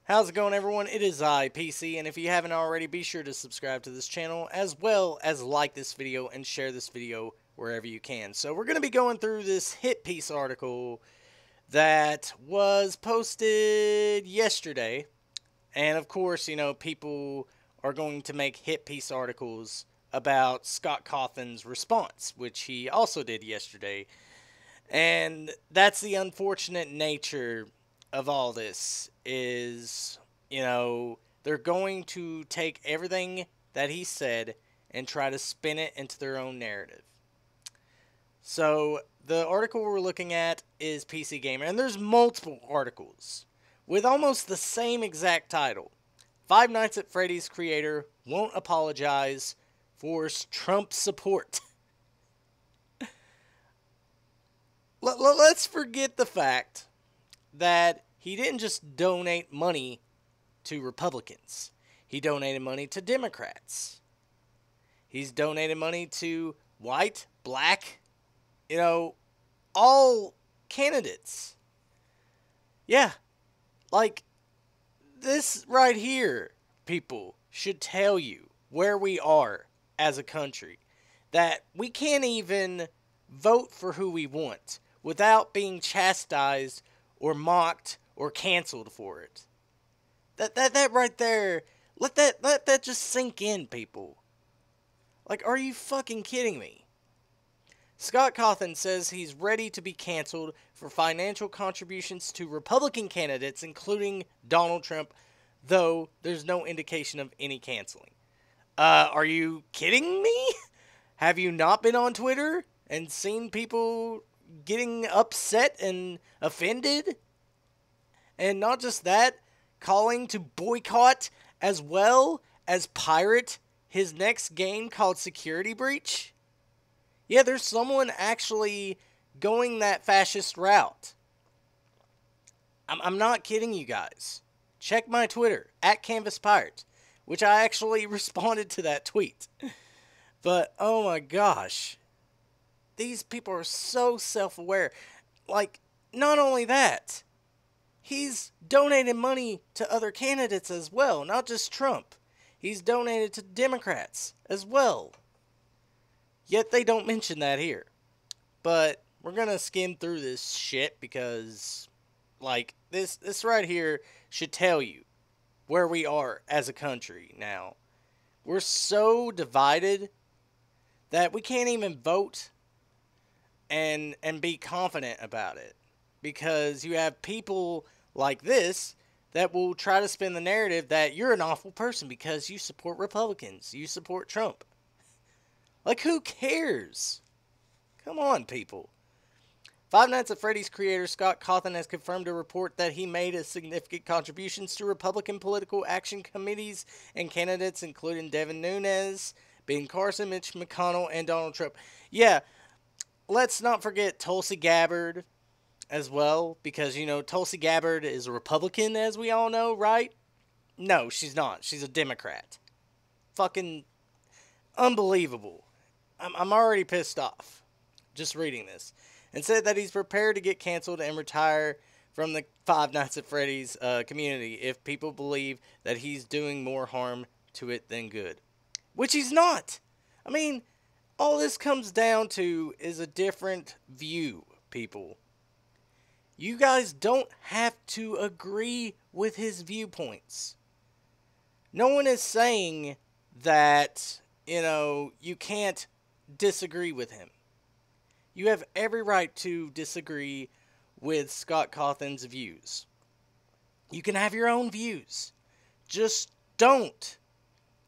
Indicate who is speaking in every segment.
Speaker 1: How's it going, everyone? It is I, PC, and if you haven't already, be sure to subscribe to this channel, as well as like this video and share this video wherever you can. So we're going to be going through this hit piece article that was posted yesterday, and of course, you know, people are going to make hit piece articles about Scott Cawthon's response, which he also did yesterday. And that's the unfortunate nature of all this is, you know, they're going to take everything that he said and try to spin it into their own narrative. So, the article we're looking at is PCGamer, and there's multiple articles with almost the same exact title. Five Nights at Freddy's creator won't apologize for Trump support. Let's forget the fact that he didn't just donate money to Republicans. He donated money to Democrats. He's donated money to white, black, you know, all candidates. Yeah, like this right here, people, should tell you where we are as a country. That we can't even vote for who we want without being chastised or mocked or canceled for it. That right there, let that just sink in, people. Like, are you fucking kidding me? Scott Cawthon says he's ready to be canceled for financial contributions to Republican candidates, including Donald Trump, though there's no indication of any canceling. Are you kidding me? Have you not been on Twitter and seen people getting upset and offended? And not just that, calling to boycott as well as pirate his next game called Security Breach? Yeah, there's someone actually going that fascist route. I'm not kidding you guys. Check my Twitter, @CanvasPirate, which I actually responded to that tweet. But, oh my gosh. These people are so self-aware. Like, not only that, he's donated money to other candidates as well, not just Trump. He's donated to Democrats as well. Yet they don't mention that here. But we're going to skim through this shit because, like, this right here should tell you where we are as a country now. We're so divided that we can't even vote and be confident about it. Because you have people like this that will try to spin the narrative that you're an awful person because you support Republicans. You support Trump. Like, who cares? Come on, people. Five Nights at Freddy's creator Scott Cawthon has confirmed a report that he made significant contributions to Republican political action committees and candidates, including Devin Nunes, Ben Carson, Mitch McConnell, and Donald Trump. Yeah, let's not forget Tulsi Gabbard as well, because, you know, Tulsi Gabbard is a Republican, as we all know, right? No, she's not. She's a Democrat. Fucking unbelievable. I'm already pissed off just reading this. And said that he's prepared to get canceled and retire from the Five Nights at Freddy's community if people believe that he's doing more harm to it than good. Which he's not. I mean, all this comes down to is a different view, people. You guys don't have to agree with his viewpoints. No one is saying that, you know, you can't disagree with him. You have every right to disagree with Scott Cawthon's views. You can have your own views. Just don't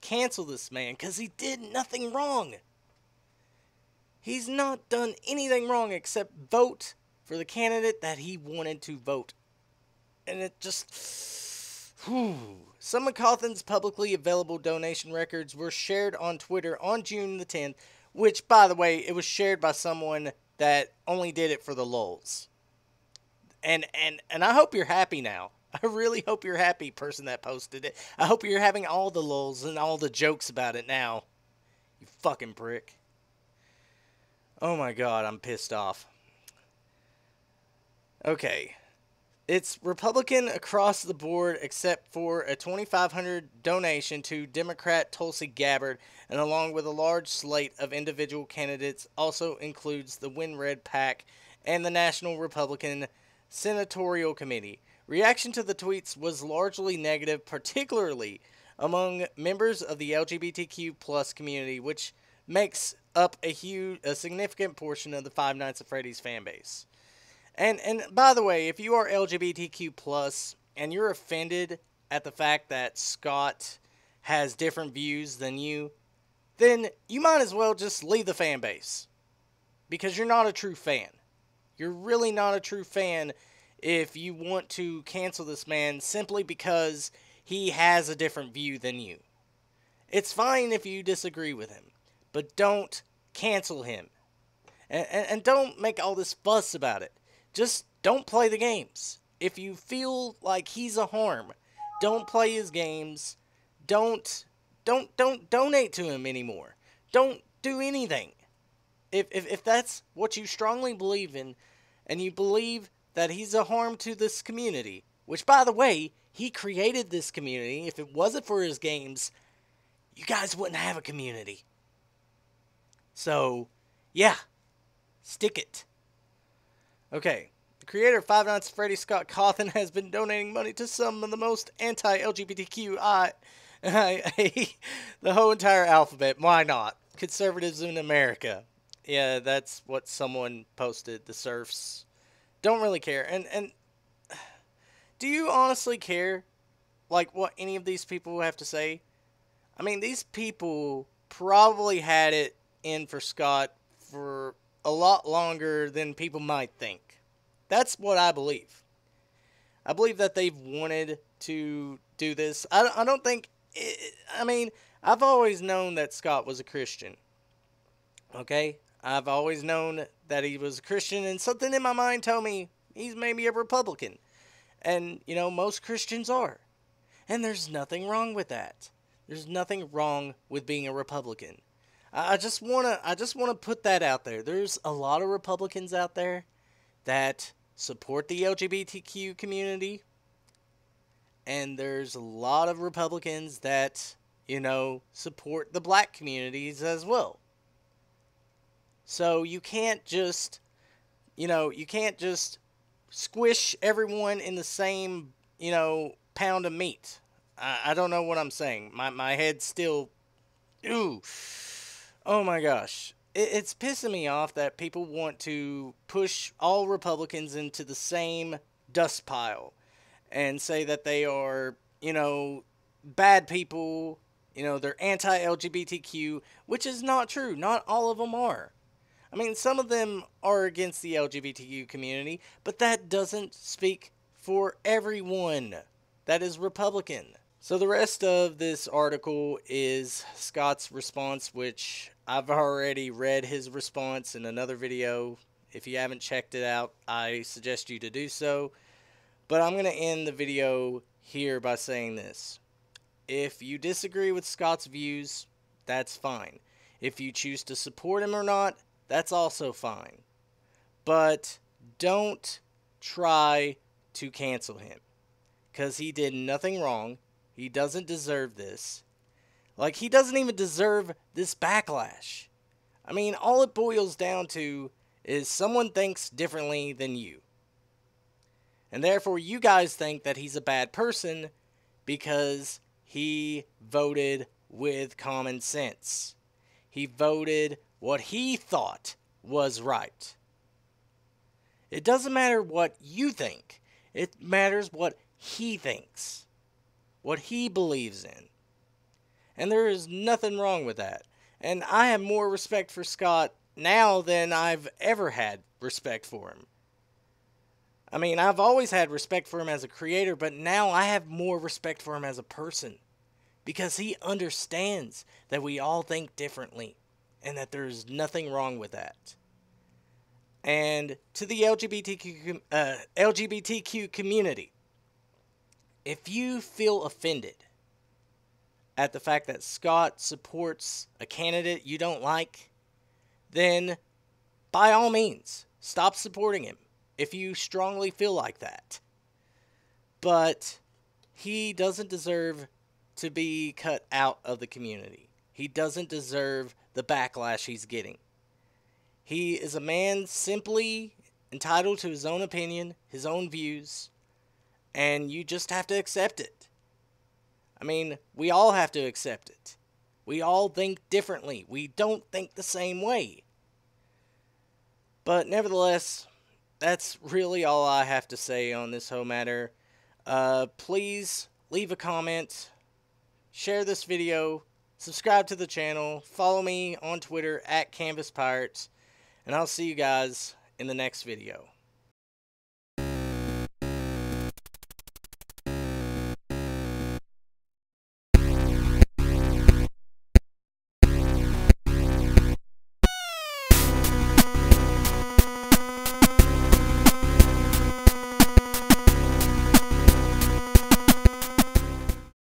Speaker 1: cancel this man because he did nothing wrong. He's not done anything wrong except vote for the candidate that he wanted to vote. And it just... whew. Some of Cawthon's publicly available donation records were shared on Twitter on June the 10th, which, by the way, it was shared by someone that only did it for the lulz. And I hope you're happy now. I really hope you're happy, person that posted it. I hope you're having all the lulz and all the jokes about it now. You fucking prick. Oh my god, I'm pissed off. Okay. It's Republican across the board except for a $2,500 donation to Democrat Tulsi Gabbard, and along with a large slate of individual candidates also includes the Win Red PAC and the National Republican Senatorial Committee. Reaction to the tweets was largely negative, particularly among members of the LGBTQ plus community, which makes up a significant portion of the Five Nights at Freddy's fan base. And by the way, if you are LGBTQ plus and you're offended at the fact that Scott has different views than you, then you might as well just leave the fan base, because you're not a true fan. You're really not a true fan if you want to cancel this man simply because he has a different view than you. It's fine if you disagree with him, but don't cancel him. And don't make all this fuss about it. Just don't play the games. If you feel like he's a harm, don't play his games. Don't donate to him anymore. Don't do anything. If that's what you strongly believe in, and you believe that he's a harm to this community, which, by the way, he created this community. If it wasn't for his games, you guys wouldn't have a community. So, yeah, stick it. Okay, the creator of Five Nights at Freddy's, Scott Cawthon, has been donating money to some of the most anti-LGBTQI, the whole entire alphabet. Why not? Conservatives in America. Yeah, that's what someone posted. The serfs don't really care. And do you honestly care, like, what any of these people have to say? I mean, these people probably had it in for Scott for a lot longer than people might think. That's what I believe. I believe that they've wanted to do this. I don't think... I mean, I've always known that Scott was a Christian. Okay? I've always known that he was a Christian, and something in my mind told me he's maybe a Republican. And, you know, most Christians are. And there's nothing wrong with that. There's nothing wrong with being a Republican. I just wanna put that out there. There's a lot of Republicans out there that support the LGBTQ community, and there's a lot of Republicans that, you know, support the black communities as well. So you can't just, squish everyone in the same, pound of meat. I don't know what I'm saying. My head's still, ooh. Oh my gosh. It's pissing me off that people want to push all Republicans into the same dust pile and say that they are, bad people, they're anti-LGBTQ, which is not true. Not all of them are. I mean, some of them are against the LGBTQ community, but that doesn't speak for everyone that is Republican. So the rest of this article is Scott's response, which I've already read his response in another video. If you haven't checked it out, I suggest you to do so. But I'm going to end the video here by saying this. If you disagree with Scott's views, that's fine. If you choose to support him or not, that's also fine. But don't try to cancel him, because he did nothing wrong. He doesn't deserve this. Like, he doesn't even deserve this backlash. I mean, all it boils down to is someone thinks differently than you. And therefore, you guys think that he's a bad person because he voted with common sense. He voted what he thought was right. It doesn't matter what you think. It matters what he thinks. What he believes in. And there is nothing wrong with that. And I have more respect for Scott now than I've ever had respect for him. I mean, I've always had respect for him as a creator, but now I have more respect for him as a person. Because he understands that we all think differently. And that there's nothing wrong with that. And to the LGBTQ community, if you feel offended at the fact that Scott supports a candidate you don't like, then by all means, stop supporting him if you strongly feel like that. but he doesn't deserve to be cut out of the community. He doesn't deserve the backlash he's getting. He is a man simply entitled to his own opinion, his own views, and you just have to accept it. I mean, we all have to accept it. We all think differently. We don't think the same way. But nevertheless, that's really all I have to say on this whole matter. Please leave a comment, share this video, subscribe to the channel, follow me on Twitter @CanvasPirates, and I'll see you guys in the next video.